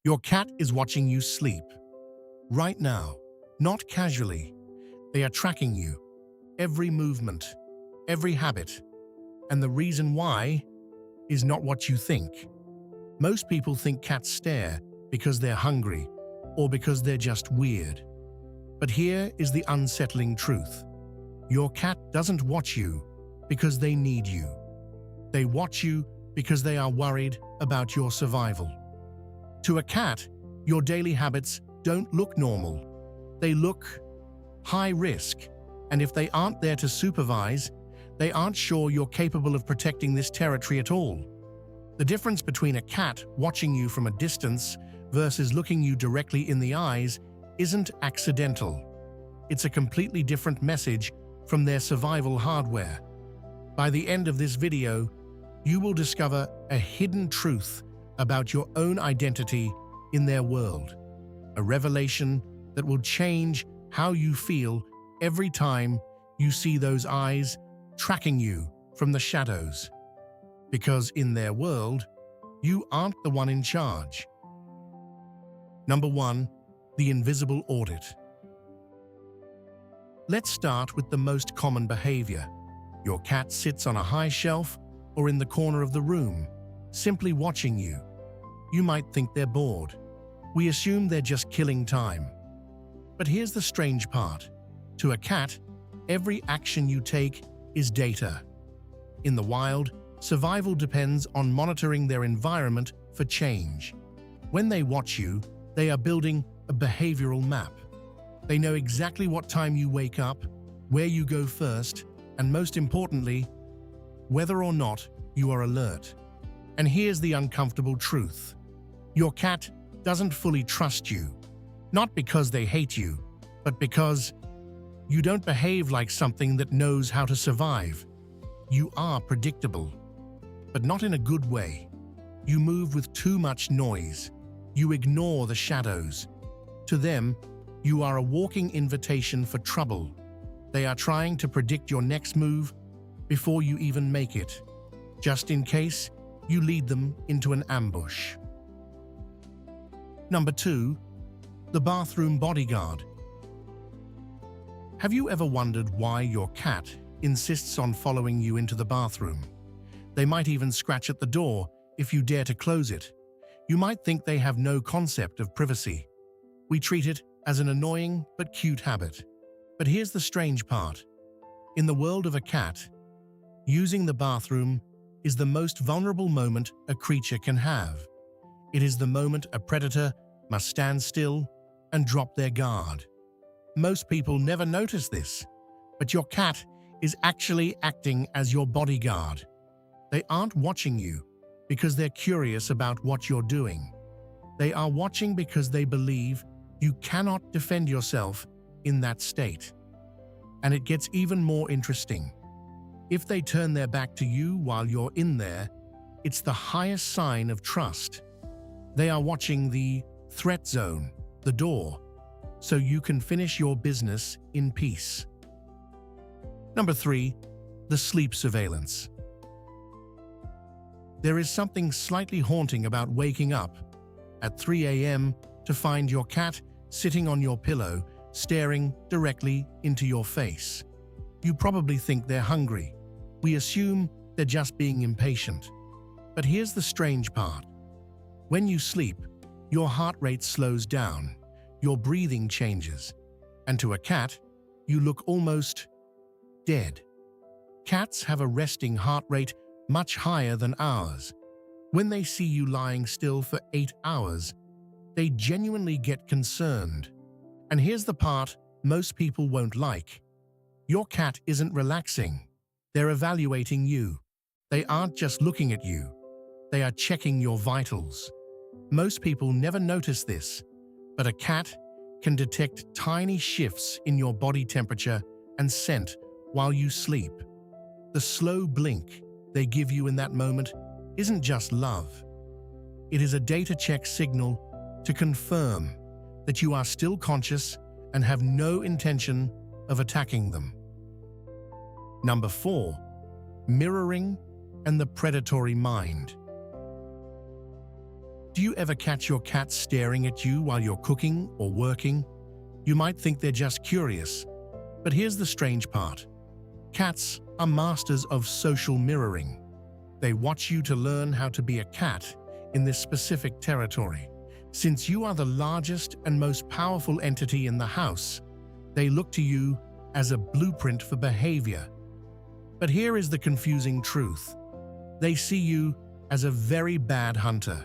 Your cat is watching you sleep. Right now, not casually. They are tracking you. Every movement, every habit. And the reason why is not what you think. Most people think cats stare because they're hungry or because they're just weird. But here is the unsettling truth. Your cat doesn't watch you because they need you. They watch you because they are worried about your survival. To a cat, your daily habits don't look normal. They look high risk, and if they aren't there to supervise, they aren't sure you're capable of protecting this territory at all. The difference between a cat watching you from a distance versus looking you directly in the eyes isn't accidental. It's a completely different message from their survival hardware. By the end of this video, you will discover a hidden truth about your own identity in their world, a revelation that will change how you feel every time you see those eyes tracking you from the shadows. Because in their world, you aren't the one in charge. Number 1. The invisible audit. Let's start with the most common behavior. Your cat sits on a high shelf or in the corner of the room, simply watching you. You might think they're bored. We assume they're just killing time. But here's the strange part. To a cat, every action you take is data. In the wild, survival depends on monitoring their environment for change. When they watch you, they are building a behavioral map. They know exactly what time you wake up, where you go first, and most importantly, whether or not you are alert. And here's the uncomfortable truth. Your cat doesn't fully trust you, not because they hate you, but because you don't behave like something that knows how to survive. You are predictable, but not in a good way. You move with too much noise. You ignore the shadows. To them, you are a walking invitation for trouble. They are trying to predict your next move before you even make it, just in case you lead them into an ambush. Number 2. The bathroom bodyguard. Have you ever wondered why your cat insists on following you into the bathroom? They might even scratch at the door if you dare to close it. You might think they have no concept of privacy. We treat it as an annoying but cute habit. But here's the strange part. In the world of a cat, using the bathroom is the most vulnerable moment a creature can have. It is the moment a predator must stand still and drop their guard. Most people never notice this, but your cat is actually acting as your bodyguard. They aren't watching you because they're curious about what you're doing. They are watching because they believe you cannot defend yourself in that state. And it gets even more interesting. If they turn their back to you while you're in there, it's the highest sign of trust. They are watching the threat zone, the door, so you can finish your business in peace. Number 3. The sleep surveillance. There is something slightly haunting about waking up at 3 a.m. to find your cat sitting on your pillow, staring directly into your face. You probably think they're hungry. We assume they're just being impatient. But here's the strange part. When you sleep, your heart rate slows down, your breathing changes, and to a cat, you look almost dead. Cats have a resting heart rate much higher than ours. When they see you lying still for 8 hours, they genuinely get concerned. And here's the part most people won't like. Your cat isn't relaxing. They're evaluating you. They aren't just looking at you. They are checking your vitals. Most people never notice this, but a cat can detect tiny shifts in your body temperature and scent while you sleep. The slow blink they give you in that moment isn't just love. It is a data check signal to confirm that you are still conscious and have no intention of attacking them. Number 4. Mirroring and the predatory mind. Do you ever catch your cat staring at you while you're cooking or working? You might think they're just curious, but here's the strange part. Cats are masters of social mirroring. They watch you to learn how to be a cat in this specific territory. Since you are the largest and most powerful entity in the house, they look to you as a blueprint for behavior. But here is the confusing truth. They see you as a very bad hunter.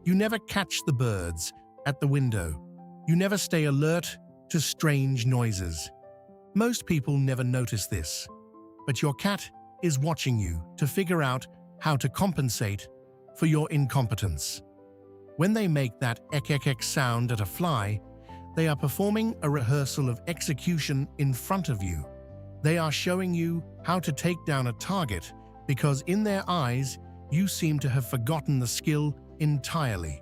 You never catch the birds at the window. You never stay alert to strange noises. Most people never notice this, but your cat is watching you to figure out how to compensate for your incompetence. When they make that ek sound at a fly, they are performing a rehearsal of execution in front of you. They are showing you how to take down a target because in their eyes, you seem to have forgotten the skill entirely.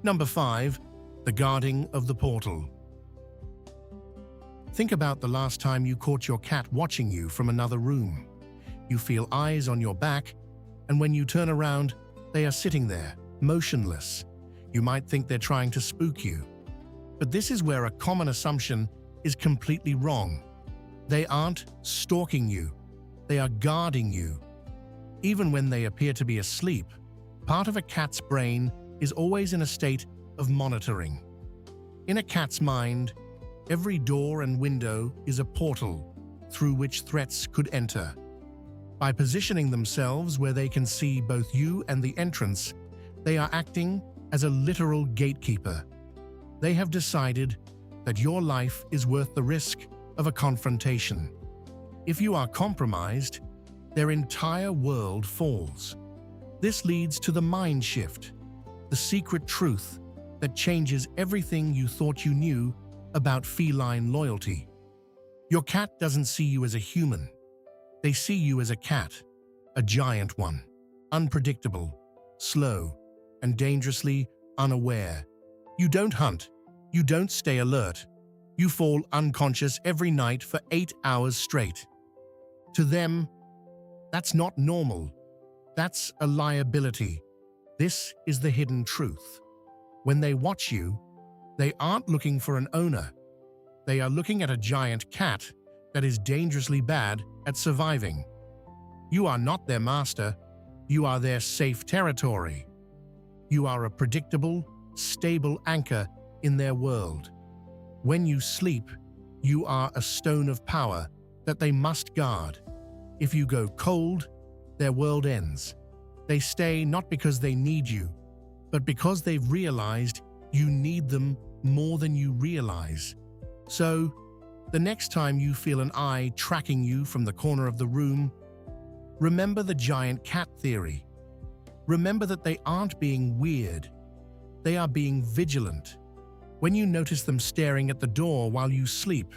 Number 5. The guarding of the portal. Think about the last time you caught your cat watching you from another room. You feel eyes on your back, and when you turn around, they are sitting there, motionless. You might think they're trying to spook you. But this is where a common assumption is completely wrong. They aren't stalking you. They are guarding you. Even when they appear to be asleep, part of a cat's brain is always in a state of monitoring. In a cat's mind, every door and window is a portal through which threats could enter. By positioning themselves where they can see both you and the entrance, they are acting as a literal gatekeeper. They have decided that your life is worth the risk of a confrontation. If you are compromised, their entire world falls. This leads to the mind shift, the secret truth that changes everything you thought you knew about feline loyalty. Your cat doesn't see you as a human. They see you as a cat, a giant one, unpredictable, slow, and dangerously unaware. You don't hunt. You don't stay alert. You fall unconscious every night for 8 hours straight. To them, that's not normal. That's a liability. This is the hidden truth. When they watch you, they aren't looking for an owner. They are looking at a giant cat that is dangerously bad at surviving. You are not their master. You are their safe territory. You are a predictable, stable anchor in their world. When you sleep, you are a stone of power that they must guard. If you go cold, their world ends. They stay not because they need you, but because they've realized you need them more than you realize. So, the next time you feel an eye tracking you from the corner of the room, remember the giant cat theory. Remember that they aren't being weird. They are being vigilant. When you notice them staring at the door while you sleep,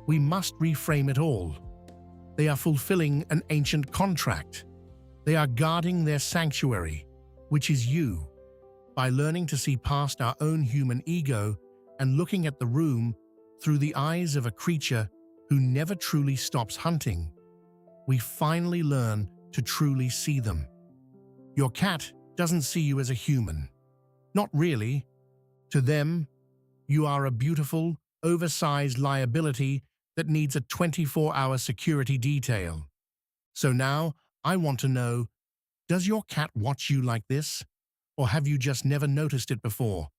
we must reframe it all. They are fulfilling an ancient contract. They are guarding their sanctuary, which is you. By learning to see past our own human ego and looking at the room through the eyes of a creature who never truly stops hunting, we finally learn to truly see them. Your cat doesn't see you as a human. Not really. To them, you are a beautiful, oversized liability that needs a 24-hour security detail. So now, I want to know, does your cat watch you like this? Or have you just never noticed it before?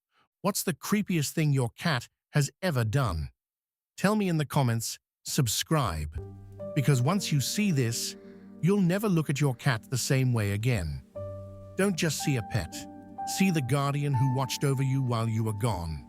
What's the creepiest thing your cat has ever done? Tell me in the comments, subscribe. Because once you see this, you'll never look at your cat the same way again. Don't just see a pet. See the guardian who watched over you while you were gone.